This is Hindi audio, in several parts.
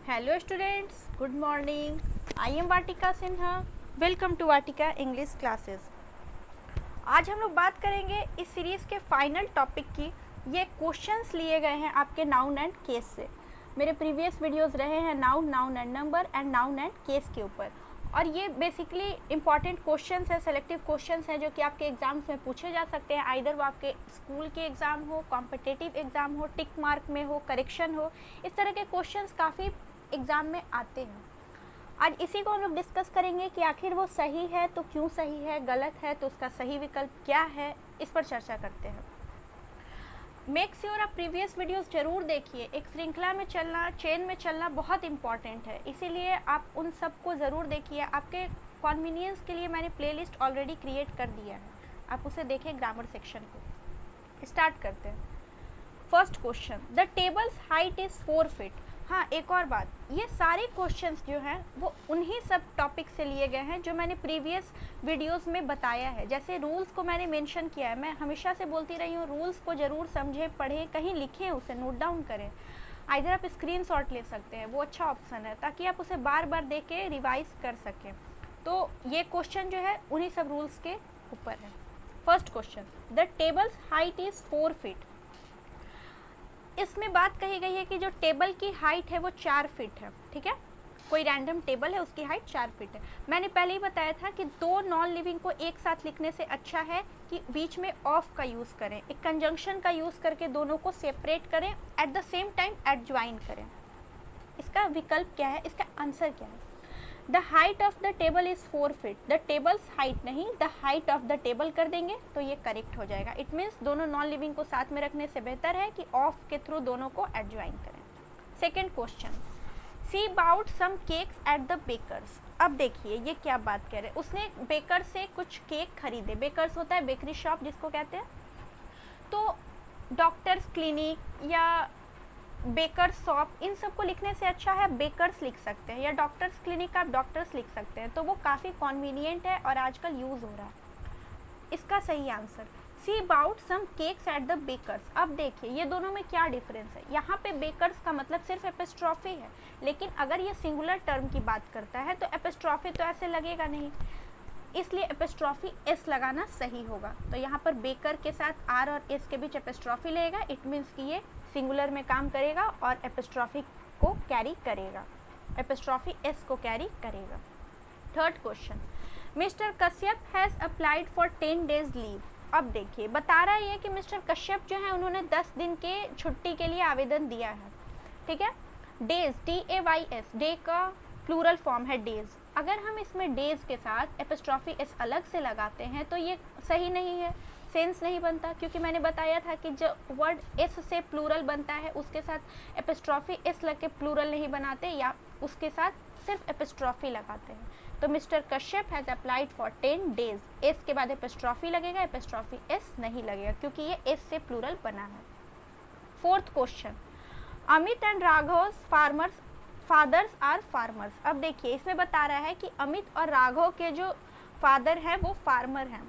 Hello students, good morning. I am Vatika Sinha. Welcome to Vatika English classes. आज हम लोग बात करेंगे इस सीरीज़ के फाइनल टॉपिक की। ये क्वेश्चंस लिए गए हैं आपके नाउन एंड केस से। मेरे प्रीवियस वीडियोस रहे हैं noun, noun and number and noun and case के ऊपर, और ये बेसिकली इंपॉर्टेंट क्वेश्चंस है, सेलेक्टिव क्वेश्चंस हैं जो कि आपके एग्जाम्स में पूछे जा सकते हैं। आइदर वो आपके स्कूल के एग्ज़ाम हो, कॉम्पिटिटिव एग्ज़ाम हो, टिक मार्क में हो, करेक्शन हो, इस तरह के क्वेश्चंस काफ़ी एग्ज़ाम में आते हैं। आज इसी को हम लोग डिस्कस करेंगे कि आखिर वो सही है तो क्यों सही है, गलत है तो उसका सही विकल्प क्या है, इस पर चर्चा करते हैं। मेक श्योर आप प्रीवियस वीडियोस जरूर देखिए। एक श्रृंखला में चलना, चेन में चलना बहुत इंपॉर्टेंट है, इसीलिए आप उन सब को ज़रूर देखिए। आपके कन्वीनियंस के लिए मैंने प्लेलिस्ट ऑलरेडी क्रिएट कर दिया है, आप उसे देखें ग्रामर सेक्शन को। स्टार्ट करते हैं। First question, the table's height is 4 feet. हाँ, एक और बात, ये सारे क्वेश्चंस जो हैं वो उन्हीं सब टॉपिक से लिए गए हैं जो मैंने प्रीवियस वीडियोस में बताया है। जैसे रूल्स को मैंने मेंशन किया है, मैं हमेशा से बोलती रही हूँ रूल्स को ज़रूर समझें, पढ़ें, कहीं लिखें, उसे नोट डाउन करें। आइधर आप स्क्रीनशॉट ले सकते हैं, वो अच्छा ऑप्शन है, ताकि आप उसे बार बार देख के रिवाइज कर सकें। तो ये क्वेश्चन जो है उन्हीं सब रूल्स के ऊपर है। First question, the table's height is 4 feet. इसमें बात कही गई है कि जो टेबल की हाइट है वो 4 फीट है। ठीक है, कोई रैंडम टेबल है, उसकी हाइट 4 फीट है। मैंने पहले ही बताया था कि दो नॉन लिविंग को एक साथ लिखने से अच्छा है कि बीच में ऑफ का यूज़ करें, एक कंजंक्शन का यूज़ करके दोनों को सेपरेट करें, at the same time adjoin करें। इसका विकल्प क्या है, इसका आंसर क्या है? The height of the table is 4 feet. The table's height नहीं, the height of the table कर देंगे तो ये करेक्ट हो जाएगा। इट मीन्स दोनों नॉन लिविंग को साथ में रखने से बेहतर है कि ऑफ के थ्रू दोनों को एडज्वाइन करें। Second question, see about some cakes at the bakers. अब देखिए ये क्या बात कह रहे हैं, उसने बेकर से कुछ केक खरीदे। बेकर्स होता है बेकरी शॉप जिसको कहते हैं। तो डॉक्टर्स क्लिनिक या बेकर शॉप, इन सब को लिखने से अच्छा है बेकर्स लिख सकते हैं, या डॉक्टर्स क्लिनिक आप डॉक्टर्स लिख सकते हैं, तो वो काफ़ी कॉन्वीनियंट है और आजकल यूज़ हो रहा है। इसका सही answer, see about some cakes at the bakers. अब देखिए ये दोनों में क्या डिफरेंस है। यहाँ पे बेकर्स का मतलब सिर्फ एपिस्ट्रॉफी है, लेकिन अगर ये सिंगुलर टर्म की बात करता है तो एपिस्ट्रॉफी तो ऐसे लगेगा नहीं, इसलिए एपिस्ट्रॉफी एस लगाना सही होगा। तो यहाँ पर बेकर के साथ आर और एस के बीच एपिस्ट्रॉफी लगेगा। इट मीन्स कि ये सिंगुलर में काम करेगा और एपिस्ट्रॉफी को कैरी करेगा, एपिस्ट्रॉफी एस को कैरी करेगा। Third question, mister Kashyap has applied for 10 days leave. अब देखिए बता रहा है कि मिस्टर कश्यप जो है उन्होंने 10 दिन के छुट्टी के लिए आवेदन दिया है। ठीक है, डेज, DAYS, डे का प्लूरल फॉर्म है डेज। अगर हम इसमें डेज के साथ एपिस्ट्रॉफी एस अलग से लगाते हैं तो ये सही नहीं है, सेंस नहीं बनता, क्योंकि मैंने बताया था कि जो वर्ड एस से प्लूरल बनता है उसके साथ एपिस्ट्रॉफी एस लग के प्लूरल नहीं बनाते, या उसके साथ सिर्फ एपिस्ट्रॉफी लगाते हैं। तो mister Kashyap has applied for 10 days, S के बाद एपिस्ट्रॉफी लगेगा, एपिस्ट्रॉफी एस नहीं लगेगा क्योंकि ये एस से प्लूरल बना है। Fourth question, Amit and Raghav fathers are farmers. अब देखिए इसमें बता रहा है कि अमित और राघव के जो फादर हैं वो फार्मर हैं।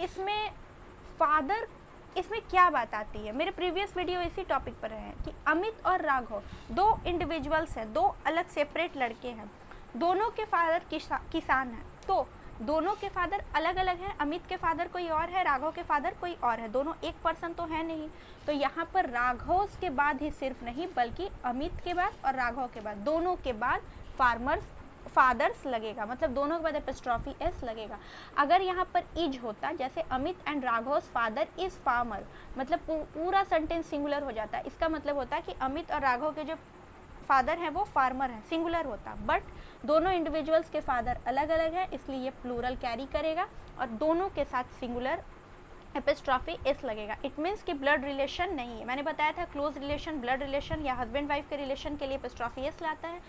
इसमें फादर, इसमें क्या बात आती है, मेरे प्रीवियस वीडियो इसी टॉपिक पर है कि अमित और राघव दो इंडिविजुअल्स हैं, दो अलग सेपरेट लड़के हैं, दोनों के फादर किसान हैं। तो दोनों के फादर अलग अलग हैं, अमित के फादर कोई और है, राघव के फादर कोई और है, दोनों एक पर्सन तो है नहीं। तो यहाँ पर राघव के बाद ही सिर्फ नहीं बल्कि अमित के बाद और राघव के बाद, दोनों के बाद फादर्स लगेगा, मतलब दोनों के बाद एपिस्ट्रॉफी एस लगेगा। अगर यहाँ पर इज होता, जैसे Amit and Raghav's father is farmer, मतलब पूरा सेंटेंस सिंगुलर हो जाता है। इसका मतलब होता है कि अमित और राघव के जो फादर हैं वो फार्मर हैं, सिंगुलर होता। बट दोनों इंडिविजुअल्स के फादर अलग अलग हैं, इसलिए ये प्लूरल कैरी करेगा और दोनों के साथ सिंगुलर एपिस्ट्रॉफी एस लगेगा। इट मीन्स कि ब्लड रिलेशन नहीं है। मैंने बताया था क्लोज रिलेशन, ब्लड रिलेशन या हस्बैंड वाइफ के रिलेशन के लिए एपिस्ट्रॉफी एस लाता है,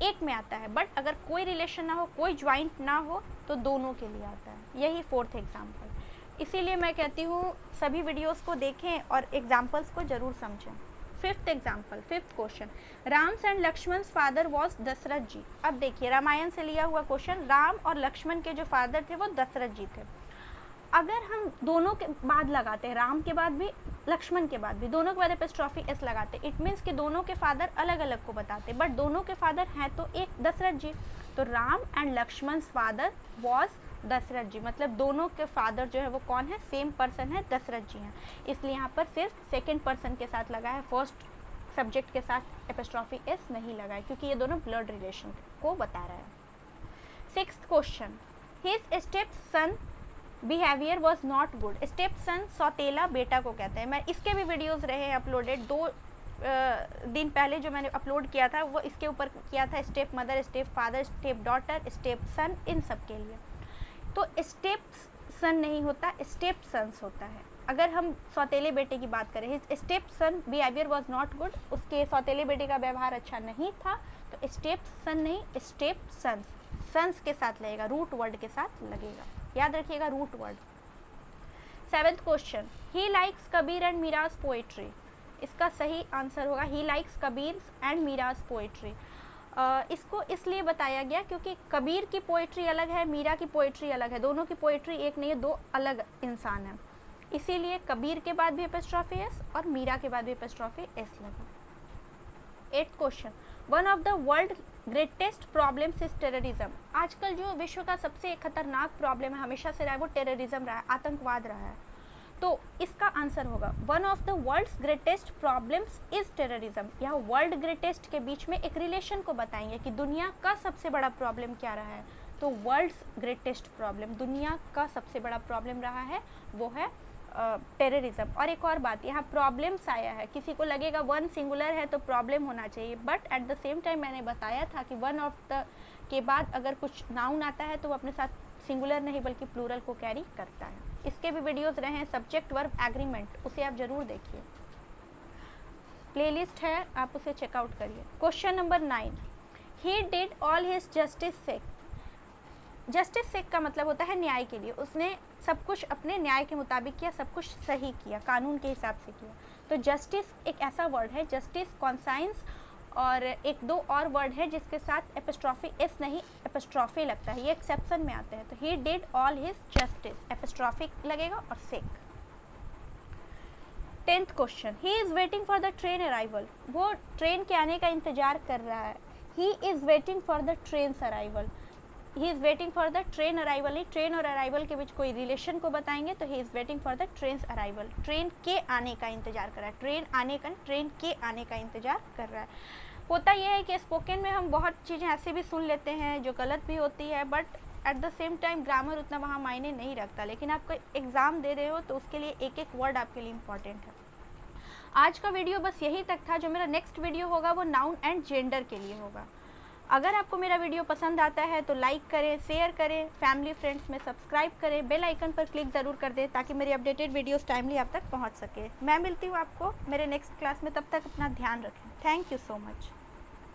एक में आता है। बट अगर कोई रिलेशन ना हो, कोई ज्वाइंट ना हो, तो दोनों के लिए आता है। यही फोर्थ एग्जाम्पल। इसीलिए मैं कहती हूँ सभी वीडियोस को देखें और एग्जाम्पल्स को जरूर समझें। Fifth example, fifth question, Ram's and Lakshman father was Dasharath ji. अब देखिए रामायण से लिया हुआ क्वेश्चन, राम और लक्ष्मण के जो फादर थे वो दशरथ जी थे। अगर हम दोनों के बाद लगाते हैं, राम के बाद भी लक्ष्मण के बाद भी, दोनों के बाद एपिस्ट्रॉफी एस लगाते, इट मीन्स कि दोनों के फादर अलग अलग को बताते, बट दोनों के फादर हैं तो एक दशरथ जी। तो Ram and Lakshman father was Dasharath ji, मतलब दोनों के फादर जो है वो कौन है, सेम पर्सन है, दशरथ जी हैं। इसलिए यहाँ पर सिर्फ सेकेंड पर्सन के साथ लगा है, फर्स्ट सब्जेक्ट के साथ एपिस्ट्रॉफी एस नहीं लगा है, क्योंकि ये दोनों ब्लड रिलेशन को बता रहा है। 6th question, his step son behaviour was not good. Step son सौतेला बेटा को कहते हैं। मैं इसके भी वीडियोज़ रहे हैं अपलोडेड, 2 दिन पहले जो मैंने अपलोड किया था वो इसके ऊपर किया था, step mother, step father, step daughter, step son, इन सब के लिए। तो स्टेप सन नहीं होता, स्टेप सन्स होता है। अगर हम सौतेले बेटे की बात करें, his step son behaviour was not good, उसके सौतेले बेटे का व्यवहार अच्छा नहीं था, तो स्टेप सन नहीं, स्टेप सन्स, सन्स के साथ लगेगा, रूट वर्ड के साथ लगेगा, याद रखिएगा root word. 7th question, he likes Kabir and Meera's poetry. इसका सही आंसर होगा he likes Kabir and Meera's poetry. इसको इसलिए बताया गया क्योंकि कबीर की पोएट्री अलग है, मीरा की पोएट्री अलग है, दोनों की पोएट्री एक नहीं है, 2 अलग इंसान हैं, इसीलिए कबीर के बाद भी एपिस्ट्रॉफी एस और मीरा के बाद भी एपिस्ट्रॉफी एस लगा। 8th question, one of the world greatest problems is terrorism. आजकल जो विश्व का सबसे खतरनाक प्रॉब्लम है, हमेशा से रहा है, वो टेररिज्म रहा है, आतंकवाद रहा है। तो इसका आंसर होगा one of the world's greatest problems is terrorism. यहाँ वर्ल्ड ग्रेटेस्ट के बीच में एक रिलेशन को बताएंगे कि दुनिया का सबसे बड़ा प्रॉब्लम क्या रहा है। तो वर्ल्ड्स ग्रेटेस्ट प्रॉब्लम, दुनिया का सबसे बड़ा प्रॉब्लम रहा है वो है टेररिज्म। और एक और बात, यहाँ प्रॉब्लम्स आया है, किसी को लगेगा वन सिंगुलर है तो प्रॉब्लम होना चाहिए, but at the same time मैंने बताया था कि वन ऑफ द के बाद अगर कुछ नाउन आता है तो वो अपने साथ सिंगुलर नहीं बल्कि प्लूरल को कैरी करता है। इसके भी वीडियोस रहे हैं, सब्जेक्ट वर्ब एग्रीमेंट, उसे आप जरूर देखिए, प्लेलिस्ट है, आप उसे चेकआउट करिए। Question number 9, he did all his justice sake. Justice sake का मतलब होता है न्याय के लिए, उसने सब कुछ अपने न्याय के मुताबिक किया, सब कुछ सही किया, कानून के हिसाब से किया। तो जस्टिस एक ऐसा वर्ड है, जस्टिस, कॉन्साइंस और 1-2 और वर्ड है जिसके साथ एपिस्ट्रॉफी एस नहीं एपिस्ट्रॉफी लगता है, ये एक्सेप्शन में आते हैं। तो ही did all his justice, epistrophe लगेगा और सेक। 10th question, he is waiting for the train arrival. वो ट्रेन के आने का इंतजार कर रहा है। He is waiting for the trains arrival, he is waiting for the train arrival. He train और अराइवल के बीच कोई रिलेशन को बताएंगे तो he is waiting for the trains arrival, train के आने का इंतजार कर रहा है, ट्रेन आने का, ट्रेन के आने का इंतजार कर रहा है। होता यह है कि स्पोकन में हम बहुत चीज़ें ऐसे भी सुन लेते हैं जो गलत भी होती है, but at the same time grammar उतना वहाँ मायने नहीं रखता, लेकिन आप कोई एग्ज़ाम दे रहे हो तो उसके लिए एक एक वर्ड आपके लिए इम्पॉर्टेंट है। आज का वीडियो बस यही तक था। जो मेरा नेक्स्ट वीडियो होगा वो नाउन एंड जेंडर के लिए होगा। अगर आपको मेरा वीडियो पसंद आता है तो लाइक करें, शेयर करें, फैमिली फ्रेंड्स में सब्सक्राइब करें, बेल आइकन पर क्लिक ज़रूर कर दें ताकि मेरी अपडेटेड वीडियोस टाइमली आप तक पहुंच सके। मैं मिलती हूँ आपको मेरे नेक्स्ट क्लास में, तब तक अपना ध्यान रखें। Thank you so much.